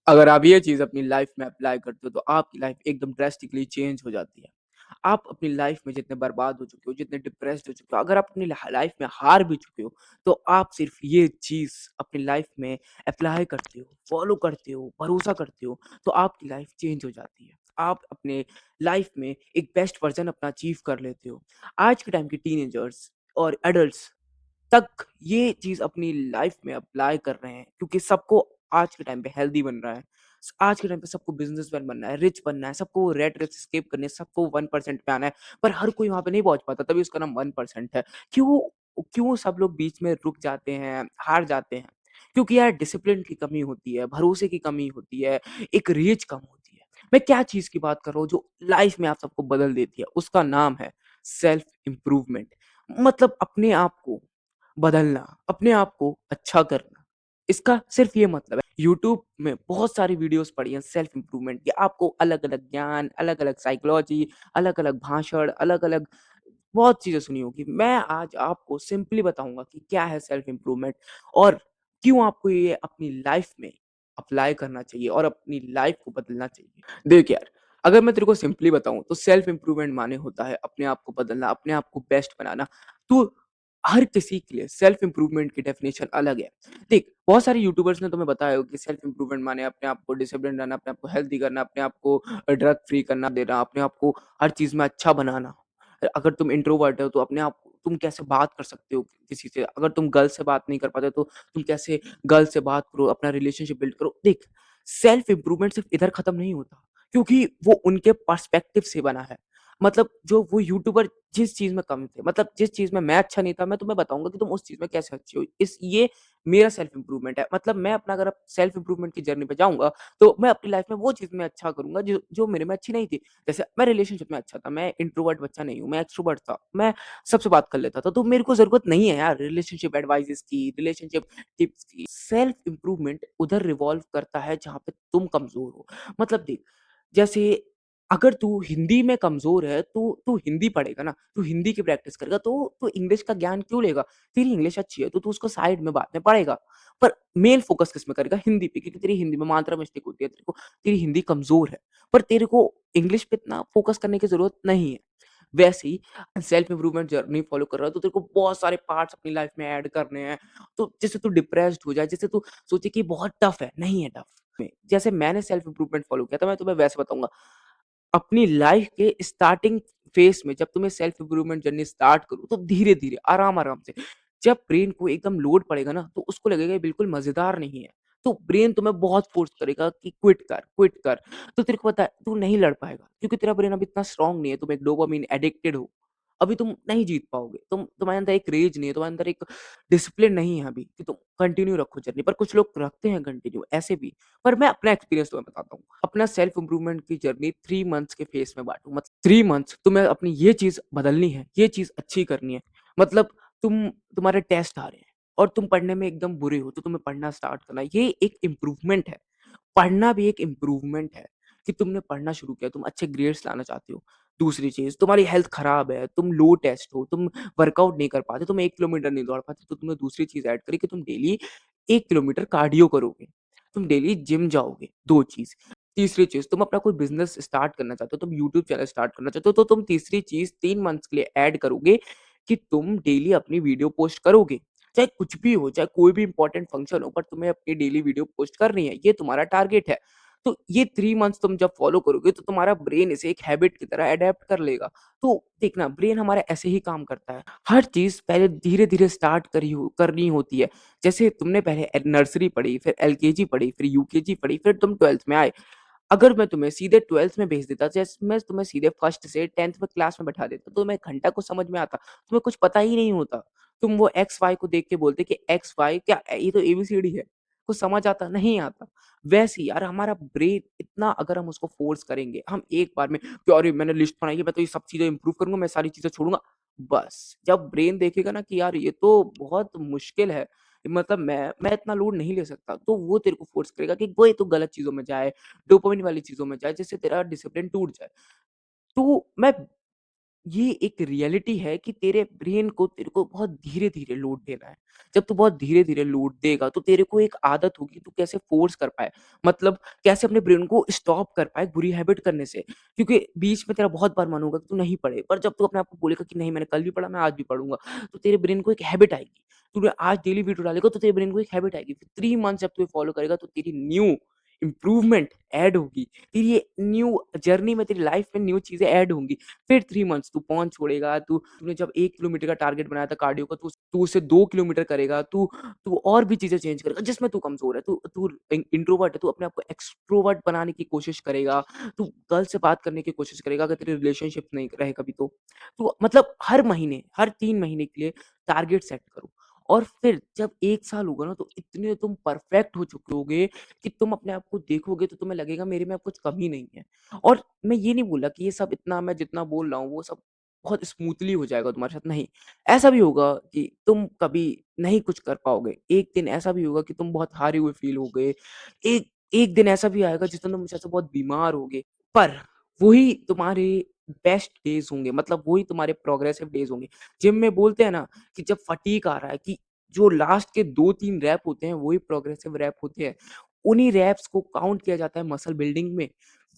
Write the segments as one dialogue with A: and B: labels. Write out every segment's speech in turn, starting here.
A: अगर आप ये चीज़ अपनी लाइफ में अप्लाई करते हो, तो आपकी लाइफ एकदम ड्रास्टिकली चेंज हो जाती है। आप अपनी लाइफ में जितने बर्बाद हो चुके हो, जितने डिप्रेस्ड हो चुके हो, अगर आप अपनी लाइफ में हार भी चुके हो, तो आप सिर्फ़ ये चीज़ अपनी लाइफ में अप्लाई करते हो, फ़ॉलो करते हो, भरोसा करते हो, तो आपकी लाइफ चेंज हो जाती है। आप अपने लाइफ में एक बेस्ट वर्ज़न अपना अचीव कर लेते हो। आज के टाइम के टीनेजर्स और एडल्ट्स तक ये चीज़ अपनी लाइफ में अप्लाई कर रहे हैं, क्योंकि सबको आज के टाइम पे हेल्दी बनना है। आज के टाइम पे सबको बिज़नेसमैन बनना है, रिच बनना है, सबको रैट रेस एस्केप करनी है, सबको 1% पे आना है, पर हर कोई वहाँ पे नहीं पहुँच पाता, तभी उसका नाम 1% है। क्यों क्यों सब लोग बीच में रुक जाते हैं, हार जाते हैं? क्योंकि यार डिसिप्लिन की कमी होती है, भरोसे की कमी होती है, एक रीच कम होती है। मैं क्या चीज़ की बात कर रहा हूँ जो लाइफ में आप सबको बदल देती है, उसका नाम है सेल्फ इम्प्रूवमेंट। मतलब अपने आप को बदलना, अपने आप को अच्छा करना। इसका सिर्फ़ ये मतलब है। यूट्यूब में बहुत सारी वीडियोज़ पड़ी हैं सेल्फ इम्प्रूवमेंट की। आपको अलग-अलग ज्ञान, अलग-अलग साइकोलॉजी, अलग-अलग भाषण, अलग-अलग बहुत चीज़ें सुनी होगी। मैं आज आपको सिंपली बताऊँगा कि क्या है सेल्फ इम्प्रूवमेंट और क्यों आपको ये अपनी लाइफ़ में अप्लाई करना चाहिए और अपनी लाइफ़ को बदलना चाहिए। देख यार, अगर मैं तेरे को सिंपली बताऊँ तो सेल्फ इम्प्रूवमेंट माने होता है अपने आप को बदलना, अपने आप को बेस्ट बनाना। तो हर किसी के लिए सेल्फ इम्प्रूवमेंट की डेफिनिशन अलग है। देख, बहुत सारे यूट्यूबर्स ने तुम्हें बताया होगा कि सेल्फ इम्प्रूवमेंट माने अपने आप को डिसिप्लिन रहना, अपने आप को हेल्दी करना, अपने आप को ड्रग फ्री करना देना, अपने आप को हर चीज़ में अच्छा बनाना। अगर तुम इंट्रोवर्ट हो तो अपने आप तुम कैसे बात कर सकते हो किसी से? अगर तुम गर्ल से बात नहीं कर पाते तो तुम कैसे गर्ल से बात करो, अपना रिलेशनशिप बिल्ड करो। देख, सेल्फ इम्प्रूवमेंट सिर्फ़ इधर खत्म नहीं होता, क्योंकि वो उनके पर्सपेक्टिव से बना है। मतलब जो वो यूट्यूबर जिस चीज़ में कम थे, मतलब जिस चीज़ में मैं अच्छा नहीं था, मैं तुम्हें बताऊँगा कि तुम उस चीज़ में कैसे अच्छे हो। इस ये मेरा सेल्फ इम्प्रूवमेंट है। मतलब मैं अपना अगर सेल्फ इम्प्रूवमेंट की जर्नी पे जाऊँगा, तो मैं अपनी लाइफ़ में वो चीज़ में अच्छा करूँगा जो जो मेरे में अच्छी नहीं थी। जैसे मैं रिलेशनशिप में अच्छा था, मैं इंट्रोवर्ट बच्चा नहीं हूँ, मैं एक्स्ट्रोवर्ट था, मैं सबसे बात कर लेता था, तो मेरे को ज़रूरत नहीं है यार रिलेशनशिप एडवाइसेज़ की, रिलेशनशिप टिप्स की। सेल्फ इम्प्रूवमेंट उधर रिवॉल्व करता है जहाँ पे तुम कमज़ोर हो। मतलब देख, जैसे अगर तू हिंदी में कमज़ोर है, तो तू हिंदी पढ़ेगा ना, तू हिंदी की प्रैक्टिस करेगा, तो तू इंग्लिश का ज्ञान क्यों लेगा? तेरी इंग्लिश अच्छी है, तो तू उसको साइड में बाद में पढ़ेगा। पर मेन फ़ोकस किस में करेगा? हिंदी पे, क्योंकि तेरी हिंदी में मात्रा मिस्टेक होती है, तेरी हिंदी कमज़ोर है। पर तेरे को इंग्लिश पे इतना फ़ोकस करने की ज़रूरत नहीं है। वैसे ही सेल्फ इम्प्रूवमेंट जर्नी फ़ॉलो कर रहा है, तो तेरे को बहुत सारे पार्ट्स अपनी लाइफ़ में ऐड करने हैं। तो जैसे तू डिप्रेस्ड हो जाए, जैसे तू सोचे कि बहुत टफ़ है, नहीं है टफ़। जैसे मैंने सेल्फ इम्प्रूवमेंट फ़ॉलो किया था, मैं तुम्हें वैसे बताऊँगा। अपनी लाइफ़ के स्टार्टिंग फ़ेज़ में जब तुम्हें सेल्फ इम्प्रूवमेंट जर्नी स्टार्ट करो, तो धीरे-धीरे, आराम-आराम से, जब ब्रेन को एकदम लोड पड़ेगा ना, तो उसको लगेगा ये बिल्कुल मज़ेदार नहीं है। तो ब्रेन तुम्हें बहुत फ़ोर्स करेगा कि क्विट कर, क्विट कर। तो तेरे को पता है, तू नहीं लड़ पाएगा, क्योंकि तेरा ब्रेन अभी इतना स्ट्रॉन्ग नहीं है, तुम एक डोपामाइन एडिक्टेड हो। अभी तुम नहीं जीत पाओगे। तुम्हारे अंदर एक रेज नहीं है, तुम्हारे अंदर एक डिसिप्लिन नहीं है अभी कि तुम कंटिन्यू रखो जर्नी। पर कुछ लोग रखते हैं कंटिन्यू, ऐसे भी। पर मैं अपना एक्सपीरियंस तुम्हें बताता हूँ। अपना सेल्फ इम्प्रूवमेंट की जर्नी 3 मंथ्स के फेज़ में बाँटू। मतलब 3 मंथ्स तुम्हें अपनी ये चीज़ बदलनी है, ये चीज़ अच्छी करनी है। मतलब तुम्हारे टेस्ट आ रहे हैं और तुम पढ़ने में एकदम बुरे हो, तो तुम्हें पढ़ना स्टार्ट करना है। ये एक इम्प्रूवमेंट है। पढ़ना भी एक इम्प्रूवमेंट है कि तुमने पढ़ना शुरू किया, तुम अच्छे ग्रेड्स लाना चाहते हो। दूसरी चीज़, तुम्हारी हेल्थ खराब है, तुम लो टेस्ट हो, तुम वर्कआउट नहीं कर पाते, तुम 1 किलोमीटर नहीं दौड़ पाते, तो तुमने दूसरी चीज़ ऐड करी कि तुम डेली 1 किलोमीटर कार्डियो करोगे। तुम डेली जिम जाओगे, 2 चीज़। तीसरी चीज़, तुम अपना कोई बिज़नेस स्टार्ट करना चाहते हो, तुम यूट्यूब चैनल स्टार्ट करना चाहते हो, तो तुम तीसरी चीज़ 3 मंथ्स के लिए ऐड करोगे कि तुम डेली अपनी वीडियो पोस्ट करोगे। चाहे कुछ भी हो, चाहे कोई भी इम्पोर्टेंट फंक्शन हो, पर तुम्हें अपनी डेली वीडियो पोस्ट करनी है, ये तुम्हारा टारगेट है। तो ये 3 मंथ्स तुम जब फॉलो करोगे, तो तुम्हारा ब्रेन इसे एक हैबिट की तरह अडैप्ट कर लेगा। तो देखना, ब्रेन हमारा ऐसे ही काम करता है। हर चीज़ पहले धीरे-धीरे स्टार्ट करनी होती है। जैसे तुमने पहले नर्सरी पढ़ी, फिर एलकेजी पढ़ी, फिर यूकेजी पढ़ी, फिर तुम 12th में आए। अगर मैं तुम्हें सीधे 12th में भेज देता, जैसे मैं तुम्हें सीधे फर्स्ट से 10th में क्लास में बैठा देता, तो तुम्हें घंटा कुछ समझ में आता? तुम्हें कुछ पता ही नहीं होता। तुम वो एक्स, वाई को देख के बोलते कि एक्स, वाई क्या, ये तो एबीसीडी है। कुछ समझ आता? नहीं आता। वैसे ही यार हमारा ब्रेन इतना, अगर हम उसको फ़ोर्स करेंगे, हम एक बार में कि अरे मैंने लिस्ट बनाई है, मैं तो ये सब चीज़ें इम्प्रूव करूँगा, मैं सारी चीज़ें छोड़ूँगा। बस, जब ब्रेन देखेगा ना कि यार ये तो बहुत मुश्किल है, मतलब मैं इतना लोड नहीं ले सकता, तो वो तेरे को फ़ोर्स करेगा कि वो ये तो गलत चीज़ों में जाए, डोपामाइन वाली चीज़ों में जाए, जिससे तेरा डिसिप्लिन टूट जाए। तो मैं ये एक रियलिटी है कि तेरे ब्रेन को तेरे को बहुत धीरे-धीरे लोड देना है। जब तू बहुत धीरे-धीरे लोड देगा तो तेरे को एक आदत होगी तू कैसे फ़ोर्स कर पाए। मतलब कैसे अपने ब्रेन को स्टॉप कर पाए बुरी हैबिट करने से। क्योंकि बीच में तेरा बहुत बार मन होगा कि तू नहीं पढ़े, पर जब तू अपने आप को बोलेगा कि नहीं मैंने कल भी पढ़ा, मैं आज भी पढ़ूँगा, तो तेरे ब्रेन को एक हैबिट आएगी। तूने आज डेली वीडियो डालेगा तो तेरे ब्रेन को एक हैबिट आएगी। फिर 3 मंथ्स जब तू ये फ़ॉलो करेगा तो तेरी न्यू इम्प्रूवमेंट ऐड होगी। तेरी ये न्यू जर्नी में तेरी लाइफ़ में न्यू चीज़ें ऐड होंगी। फिर 3 मंथ्स तू फ़ोन छोड़ेगा, तूने जब 1 किलोमीटर का टारगेट बनाया था कार्डियो का, तू उसे 2 किलोमीटर करेगा, तू तू और भी चीज़ें चेंज करेगा जिसमें तू कमज़ोर है। तू तू इंट्रोवर्ट है, तू अपने आप को एक्सट्रोवर्ट बनाने की कोशिश करेगा, तू गर्ल से बात करने की कोशिश करेगा अगर तेरे रिलेशनशिप नहीं रहे कभी तो। तो मतलब हर महीने, हर 3 महीने के लिए टारगेट सेट करो और फिर जब 1 साल होगा ना, तो इतने तुम परफेक्ट हो चुके होगे कि तुम अपने आप को देखोगे तो तुम्हें लगेगा मेरे में अब कुछ कमी नहीं है। और मैं ये नहीं बोल रहा कि ये सब इतना मैं जितना बोल रहा हूँ वो सब बहुत स्मूथली हो जाएगा तुम्हारे साथ, नहीं। ऐसा भी होगा कि तुम कभी नहीं कुछ कर पाओगे। एक दिन ऐसा भी होगा कि तुम बहुत हारे हुए फ़ील होगे। एक एक दिन ऐसा भी आएगा जिस दिन तुम जैसे बहुत बीमार होगे। पर वही तुम्हारे बेस्ट डेज़ होंगे, मतलब वही तुम्हारे प्रोग्रेसिव डेज़ होंगे। जिम में बोलते हैं ना कि जब फटीग आ रहा है कि जो लास्ट के 2-3 रैप होते हैं वही प्रोग्रेसिव रैप होते हैं। उन्हीं रैप्स को काउंट किया जाता है मसल बिल्डिंग में।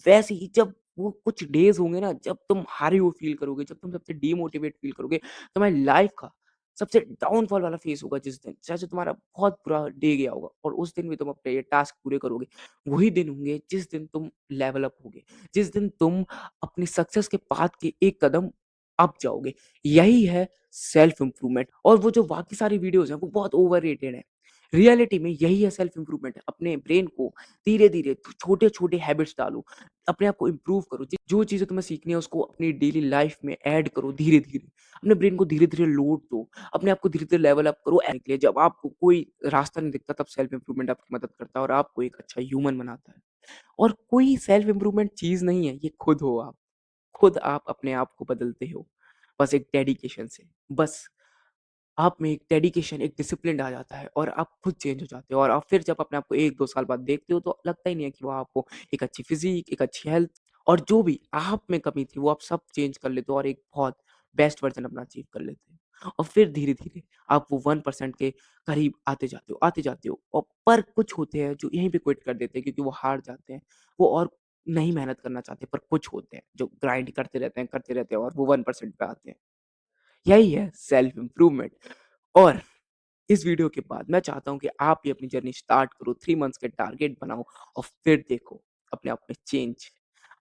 A: वैसे ही जब वो कुछ डेज़ होंगे ना, जब तुम हारे हुए फ़ील करोगे, जब तुम सबसे डीमोटिवेट फ़ील करोगे, तुम्हारी लाइफ़ का सबसे डाउनफॉल वाला फ़ेज़ होगा जिस दिन, जैसे तुम्हारा बहुत बुरा डे गया होगा और उस दिन भी तुम अपने ये टास्क पूरे करोगे। वही दिन होंगे जिस दिन तुम लेवल अप होगे, जिस दिन तुम अपनी सक्सेस के पाथ के एक कदम अप जाओगे। यही है सेल्फ इम्प्रूवमेंट और वो जो बाकी सारी वीडियोज़ हैं, वो बहुत ओवररेटेड हैं। रियलिटी में यही है सेल्फ इम्प्रूवमेंट। अपने ब्रेन को धीरे-धीरे छोटे-छोटे हैबिट्स डालो, अपने आप को इम्प्रूव करो। जो चीज़ें तुम्हें सीखनी है उसको अपनी डेली लाइफ़ में ऐड करो धीरे-धीरे। अपने ब्रेन को धीरे-धीरे लोड दो, अपने आप को धीरे-धीरे लेवल अप करो के लिए जब आपको कोई रास्ता नहीं दिखता तब सेल्फ इम्प्रूवमेंट आपकी मदद करता है और आपको एक अच्छा ह्यूमन बनाता है। और कोई सेल्फ इम्प्रूवमेंट चीज़ नहीं है, ये खुद हो आप। खुद आप अपने आप को बदलते हो, बस एक डेडिकेशन से। बस आप में एक डेडिकेशन, एक डिसिप्लिन आ जाता है और आप खुद चेंज हो जाते हो और आप फिर जब अपने आप को 1-2 साल बाद देखते हो तो लगता ही नहीं है कि वो आपको एक अच्छी फ़िज़ीक, एक अच्छी हेल्थ और जो भी आप में कमी थी वो आप सब चेंज कर लेते हो और एक बहुत बेस्ट वर्ज़न अपना अचीव कर लेते हो। और फिर धीरे-धीरे आप वो 1% के करीब आते जाते हो और पर कुछ होते हैं जो यहीं पे क्विट कर देते हैं क्योंकि वो हार जाते हैं। वो और नहीं मेहनत करना चाहते, पर कुछ होते हैं जो ग्राइंड करते रहते हैं और वो 1% पे आते हैं। यही है सेल्फ इम्प्रूवमेंट और इस वीडियो के बाद मैं चाहता हूँ कि आप भी अपनी जर्नी स्टार्ट करो, 3 मंथ्स के टारगेट बनाओ और फिर देखो अपने आप में चेंज।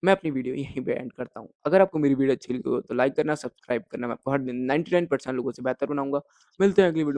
A: मैं अपनी वीडियो यहीं पे एंड करता हूँ। अगर आपको मेरी वीडियो अच्छी लगी हो तो लाइक करना, सब्सक्राइब करना। मैं आपको हर दिन 99% लोगों से बेहतर बनाऊँगा। मिलते हैं अगली वीडियो